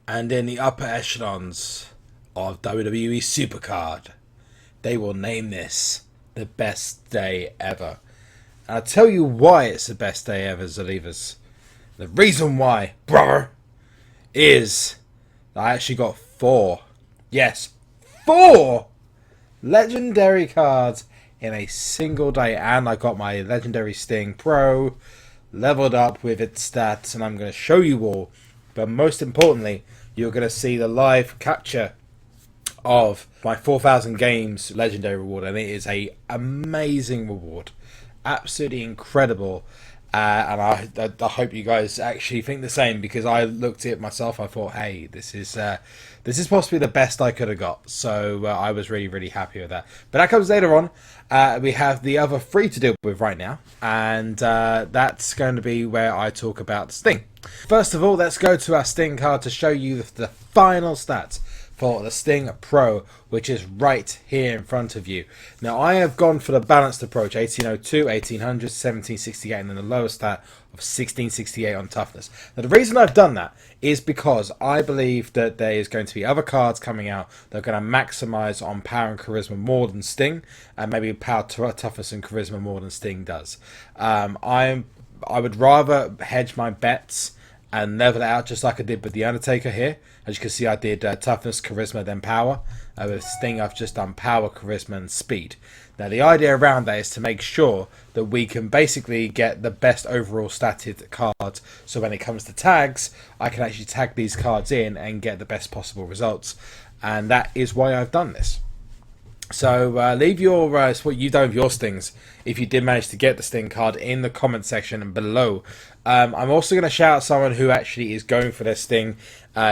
And in the upper echelons of WWE SuperCard, they will name this the best day ever. And I'll tell you why it's the best day ever, Zalivas. The reason why, brother, is that I actually got 4. Yes, 4 legendary cards in a single day. And I got my legendary Sting Pro leveled up with its stats, and I'm going to show you all. But most importantly, you're going to see the live capture of my 4,000 games legendary reward, and it is a amazing reward, absolutely incredible. And I hope you guys actually think the same, because I looked at it myself. I thought, hey, this is possibly the best I could have got. So I was really happy with that. But that comes later on. We have the other 3 to deal with right now, and that's going to be where I talk about Sting. First of all, let's go to our Sting card to show you the final stats for the Sting Pro, which is right here in front of you. Now, I have gone for the balanced approach: 1802, 1800, 1768, and then the lowest stat of 1668 on toughness. Now, the reason I've done that is because I believe that there is going to be other cards coming out that are going to maximize on power and charisma more than Sting, and maybe power, toughness, and charisma more than Sting does. I would rather hedge my bets and level it out just like I did with The Undertaker here. As you can see, I did toughness, charisma, then power. With Sting, I've just done power, charisma, and speed. Now, the idea around that is to make sure that we can basically get the best overall statted cards. So when it comes to tags, I can actually tag these cards in and get the best possible results. And that is why I've done this. So leave your what you've done with your Stings, if you did manage to get the Sting card, in the comment section below. I'm also going to shout out someone who actually is going for their Sting.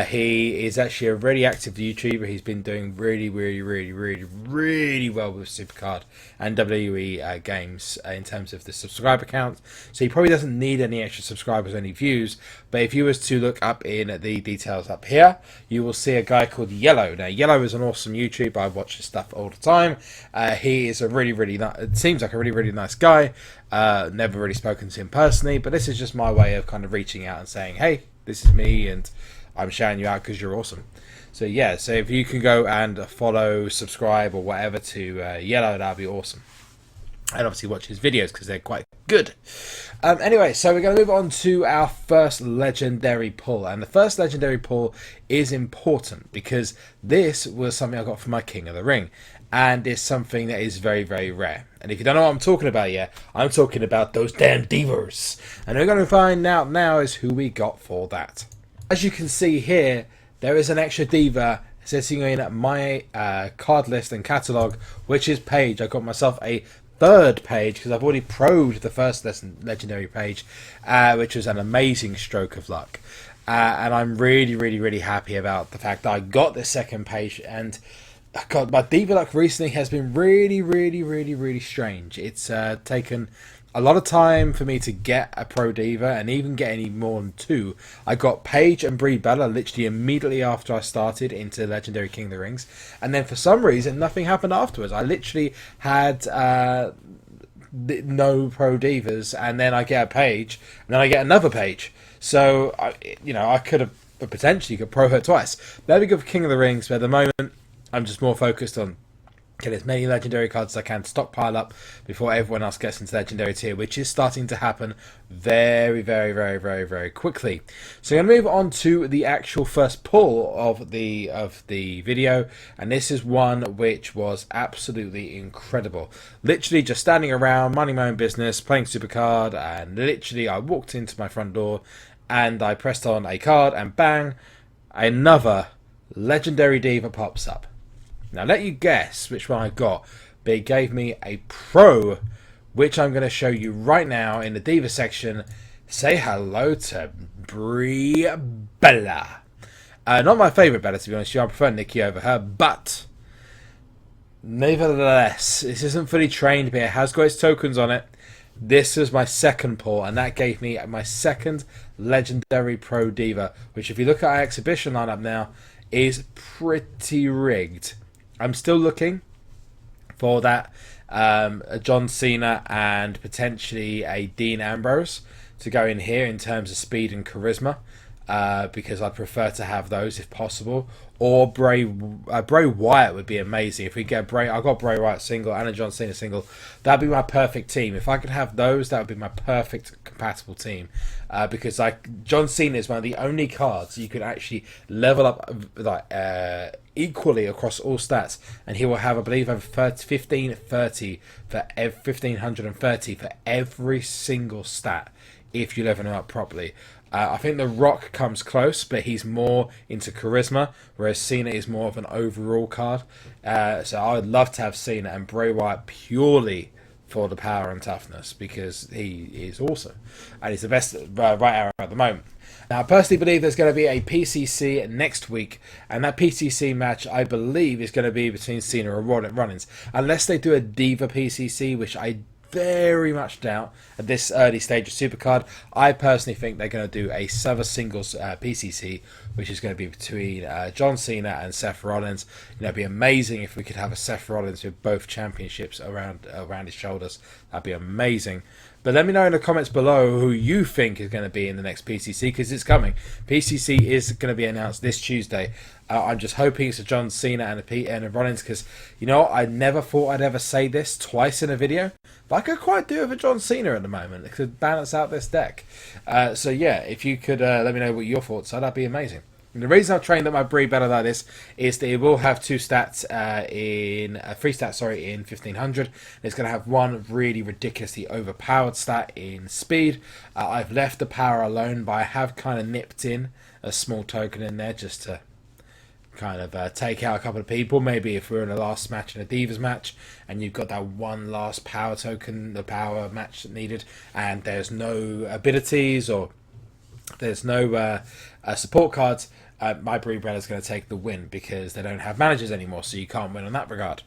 He is actually a really active YouTuber. He's been doing really well with SuperCard and WWE games in terms of the subscriber count. So he probably doesn't need any extra subscribers or any views. But if you was to look up in the details up here, you will see a guy called Yellow. Now, Yellow is an awesome YouTuber. I watch his stuff all the time. He is a it seems like a really nice guy. Never really spoken to him personally, but this is just my way of kind of reaching out and saying, hey, this is me, and I'm shouting you out because you're awesome. So yeah, so if you can go and follow, subscribe, or whatever to Yellow, that'd be awesome. And obviously watch his videos because they're quite good. Anyway, so we're going to move on to our first legendary pull. And the first legendary pull is important because this was something I got from my King of the Ring. And it's something that is very rare. And if you don't know what I'm talking about yet, I'm talking about those damn divas. And we're going to find out now is who we got for that. As you can see here, there is an extra diva sitting in my card list and catalogue, which is Paige. I got myself a third Paige because I've already probed the first legendary Paige, which was an amazing stroke of luck. And I'm really happy about the fact that I got the second Paige. And God, my diva luck recently has been really strange. It's taken a lot of time for me to get a pro diva, and even get any more than 2. I got Paige and Brie Bella literally immediately after I started into Legendary King of the Rings, and then for some reason nothing happened afterwards. I literally had no pro divas, and then I get a Paige, and then I get another Paige. So I could have potentially could pro her twice. That'd be good for King of the Rings, but at the moment I'm just more focused on getting as many legendary cards as I can stockpile up before everyone else gets into legendary tier, which is starting to happen very quickly. So I'm going to move on to the actual first pull of the video, and this is one which was absolutely incredible. Literally just standing around, minding my own business, playing SuperCard, and literally I walked into my front door and I pressed on a card, and bang, another legendary diva pops up. Now, let you guess which one I got, but it gave me a pro, which I'm going to show you right now in the diva section. Say hello to Brie Bella. Not my favourite Bella, to be honest with you. I prefer Nikki over her, but nevertheless, this isn't fully trained, but it has got its tokens on it. This was my second pull, and that gave me my second legendary pro diva, which, if you look at our exhibition lineup now, is pretty rigged. I'm still looking for that a John Cena and potentially a Dean Ambrose to go in here in terms of speed and charisma. because I prefer to have those if possible. Or Bray Wyatt would be amazing. If we get I got Bray Wyatt single and a John Cena single, that'd be my perfect team. If I could have those, that would be my perfect compatible team. Because John Cena is one of the only cards you could actually level up equally across all stats, and he will have, I believe, over 1530 for 1530 for every single stat if you level him up properly. I think The Rock comes close, but he's more into charisma, whereas Cena is more of an overall card. So I would love to have Cena and Bray Wyatt purely for the power and toughness, because he is awesome. And he's the best right arrow at the moment. Now, I personally believe there's going to be a PCC next week, and that PCC match, I believe, is going to be between Cena and Rollins. Unless they do a Diva PCC, which I very much doubt at this early stage of SuperCard. I personally think they're going to do a Server Singles PCC, which is going to be between John Cena and Seth Rollins. It'd be amazing if we could have a Seth Rollins with both championships around his shoulders. That'd be amazing. But let me know in the comments below who you think is going to be in the next PCC, because it's coming. PCC is going to be announced this Tuesday. I'm just hoping it's a John Cena and a Rollins, because, you know, I never thought I'd ever say this twice in a video, but I could quite do it with John Cena at the moment. It could balance out this deck. So yeah, if you could let me know what your thoughts are, that'd be amazing. And the reason I've trained up my Brie Bella like this is that it will have three stats in 1500. It's going to have one really ridiculously overpowered stat in speed. I've left the power alone, but I have kind of nipped in a small token in there just to kind of take out a couple of people. Maybe if we're in a last match in a Divas match and you've got that one last power token, the power match needed, and there's no abilities or there's no support cards, my Brie Bella is going to take the win, because they don't have managers anymore, so you can't win on that regard.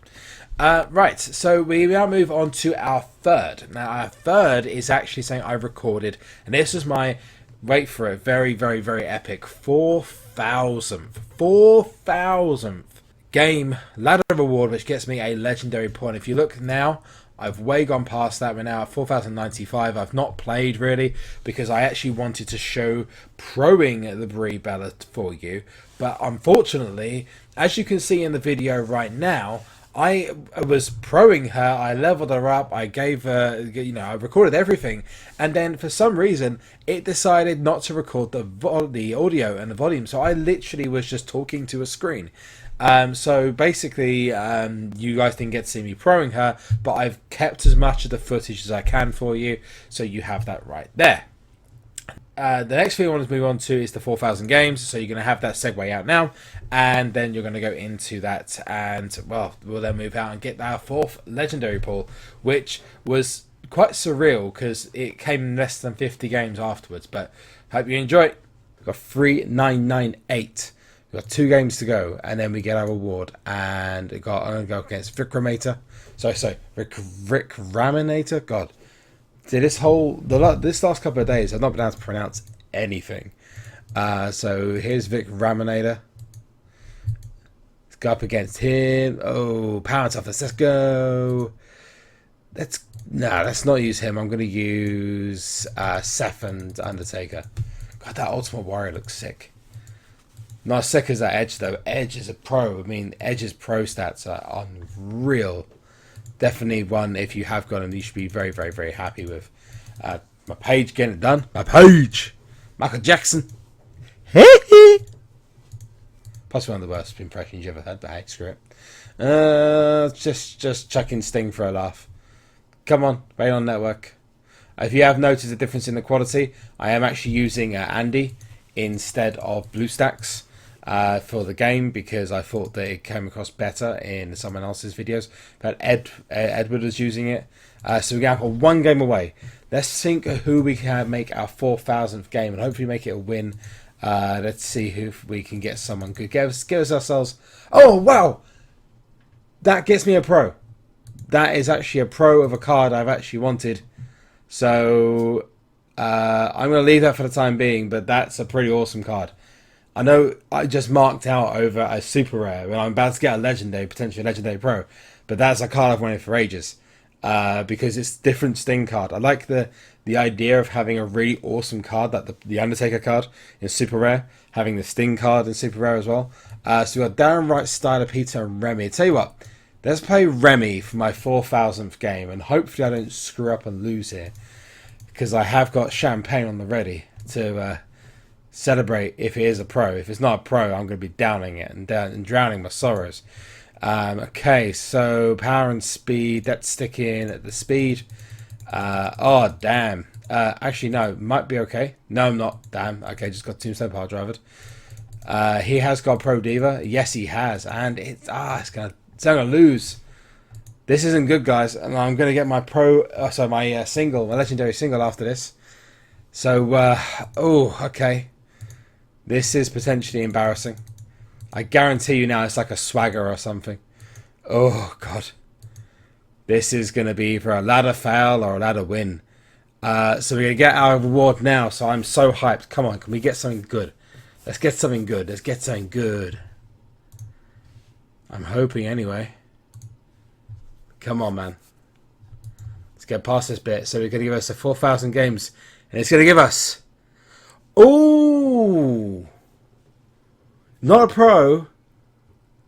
Right, so we now move on to our third. Now, our third is actually something I recorded, and this is my, wait for it, very, very, very epic 4,000th game ladder reward, which gets me a legendary point. If you look now, I've way gone past that. We're now at 4,095. I've not played really, because I actually wanted to show proing the Brie Bella for you. But unfortunately, as you can see in the video right now, I was proing her. I leveled her up. I gave her, you know, I recorded everything. And then for some reason, it decided not to record the audio and the volume. So I literally was just talking to a screen. So basically, you guys didn't get to see me proing her, but I've kept as much of the footage as I can for you, so you have that right there. The next thing I want to move on to is the 4,000 games, so you're going to have that segue out now, and then you're going to go into that, and, well, we'll then move out and get our fourth legendary pool, which was quite surreal, because it came in less than 50 games afterwards, but hope you enjoy it. We've got 3,998. We've got 2 games to go, and then we get our reward. And I'm going to go against Rick Raminator. Rick Raminator? God. This last couple of days, I've not been able to pronounce anything. So here's Vic Raminator. Let's go up against him. Oh, power and toughness. Let's go. Let's not use him. I'm going to use Seth and Undertaker. God, that Ultimate Warrior looks sick. Not as sick as that Edge, though. Edge is a pro. I mean, Edge's pro stats are unreal. Definitely one, if you have got him, you should be very, very, very happy with. My Paige getting it done. My Paige! Michael Jackson. Hey! Possibly one of the worst impressions you ever heard, but hey, screw it. Just chucking Sting for a laugh. Come on, Rayon Network. If you have noticed a difference in the quality, I am actually using Andy instead of BlueStacks for the game, because I thought that it came across better in someone else's videos. But Edward was using it. So we're going for 1 game away. Let's think of who we can make our 4,000th game, and hopefully make it a win. Let's see if we can get someone good. Give us ourselves. Oh, wow! That gets me a pro. That is actually a pro of a card I've actually wanted. So I'm going to leave that for the time being, but that's a pretty awesome card. I know I just marked out over a super rare, and I'm about to get a legendary, potentially a legendary pro, but that's a card I've wanted for ages. because it's different Sting card. I like the idea of having a really awesome card, like the Undertaker card in Super Rare, having the Sting card in Super Rare as well. So we got Darren Wright, Styler, Peter, and Remy. Tell you what, let's play Remy for my 4,000th game, and hopefully I don't screw up and lose here, because I have got champagne on the ready to celebrate if it is a pro. If it's not a pro, I'm going to be downing it and drowning my sorrows. Okay, so power and speed. Let's stick in at the speed. Oh, damn. Actually, no. Might be okay. No, I'm not. Damn. Okay, just got Tombstone Power Drivered. He has got Pro Diva. Yes, he has. And it's going to lose. This isn't good, guys. And I'm going to get my my single, my legendary single after this. So, okay. This is potentially embarrassing. I guarantee you now it's like a swagger or something. Oh, God. This is going to be either a ladder fail or a ladder win. So we're going to get our reward now. So I'm so hyped. Come on, can we get something good? Let's get something good. Let's get something good. I'm hoping anyway. Come on, man. Let's get past this bit. So we're going to give us a 4,000 games. And it's going to give us... Ooh! Not a pro,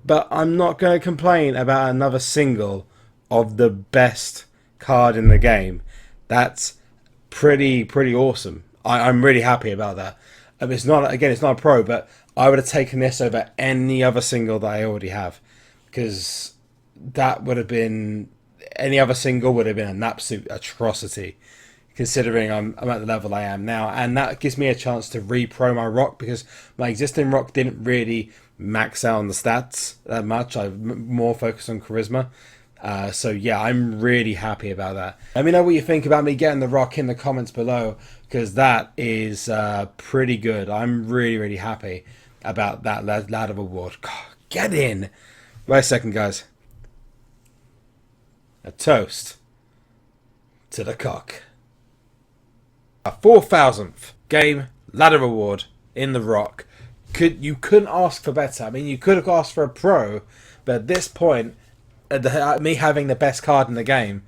but I'm not going to complain about another single of the best card in the game. That's pretty awesome. I'm really happy about that. It's not a pro, but I would have taken this over any other single that I already have, because that would have been, any other single would have been an absolute atrocity, considering I'm at the level I am now. And that gives me a chance to re-pro my rock, because my existing rock didn't really max out on the stats that much. I'm more focused on charisma. So yeah, I'm really happy about that. Let me know what you think about me getting the rock in the comments below, because that is pretty good. I'm really happy about that ladder award. God, get in. Wait a second, guys. A toast to the cock. A 4,000th game ladder award in the rock. You couldn't ask for better. I mean, you could have asked for a pro, but at this point, me having the best card in the game,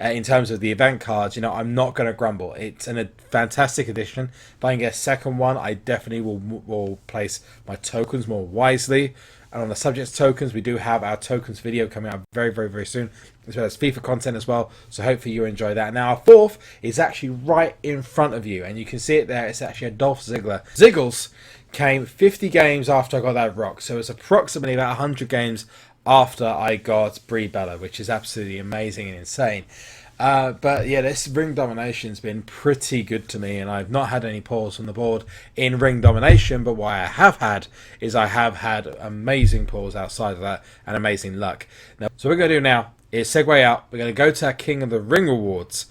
in terms of the event cards, I'm not going to grumble. It's a fantastic addition. If I can get a second one, I definitely will place my tokens more wisely. And on the subject of tokens, we do have our tokens video coming out very soon, as well as FIFA content as well. So hopefully you enjoy that. Now our fourth is actually right in front of you, and you can see it there. It's actually a Dolph Ziggler. Ziggles came 50 games after I got that rock, so it's approximately about 100 games after I got Brie Bella, which is absolutely amazing and insane. But yeah, this ring domination's been pretty good to me, and I've not had any pulls from the board in ring domination, but what I have had is I have had amazing pulls outside of that and amazing luck. Now, so what we're going to do now is segue out. We're going to go to our King of the Ring rewards,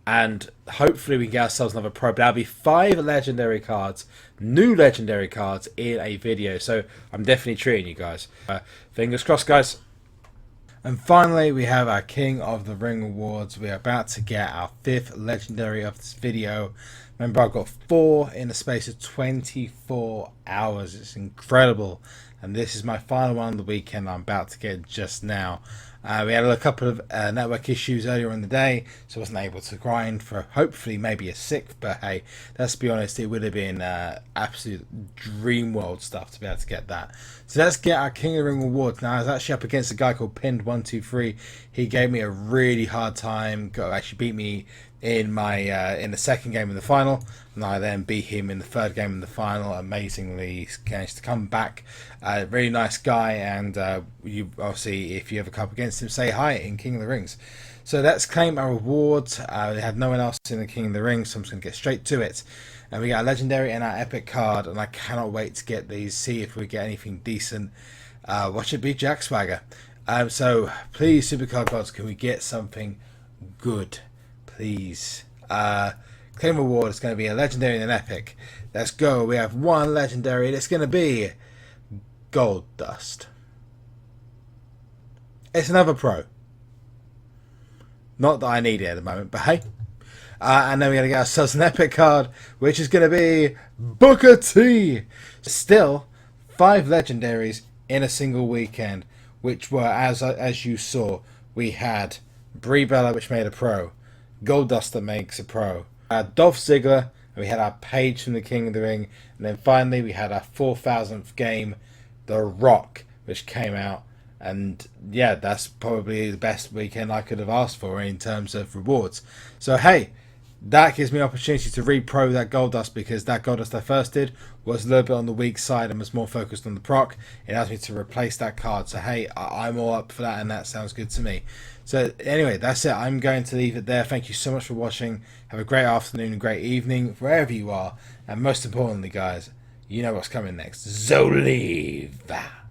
and hopefully we can get ourselves another pro. But that'll be 5 legendary cards, new legendary cards in a video, so I'm definitely treating you guys. Fingers crossed, guys. And finally, we have our King of the Ring awards. We're about to get our 5th legendary of this video. Remember, I've got 4 in the space of 24 hours. It's incredible. And this is my final one of the weekend I'm about to get just now. We had a couple of network issues earlier in the day, so I wasn't able to grind for hopefully maybe a 6th. But hey, let's be honest, it would have been absolute dream world stuff to be able to get that. So let's get our King of the Ring awards. Now I was actually up against a guy called Pinned123. He gave me a really hard time. Actually beat me in my in the second game of the final, and I then beat him in the third game of the final. Amazingly managed to come back. Really nice guy, and you obviously, if you ever come up against him, say hi in King of the Rings. So let's claim our rewards. We have no one else in the King of the Ring, so I'm just going to get straight to it. And we got a legendary and our epic card, and I cannot wait to get these, see if we get anything decent. Watch it be Jack Swagger. So please, SuperCard gods, can we get something good? Please. Claim reward is going to be a legendary and an epic. Let's go. We have 1 legendary. It's going to be Gold Dust. It's another pro. Not that I need it at the moment, but hey. And then we're going to get ourselves an epic card, which is going to be Booker T. Still, 5 legendaries in a single weekend, which were, as you saw, we had Brie Bella, which made a pro. Goldust that makes a pro. Dolph Ziggler, and we had our Paige from the King of the Ring. And then finally we had our 4,000th game, The Rock, which came out. And yeah, that's probably the best weekend I could have asked for in terms of rewards. So hey, that gives me an opportunity to re-pro that Goldust, because that Goldust I first did was a little bit on the weak side and was more focused on the proc. It allows me to replace that card. So hey, I'm all up for that, and that sounds good to me. So anyway, that's it. I'm going to leave it there. Thank you so much for watching. Have a great afternoon and great evening wherever you are. And most importantly, guys, you know what's coming next. Zoliva.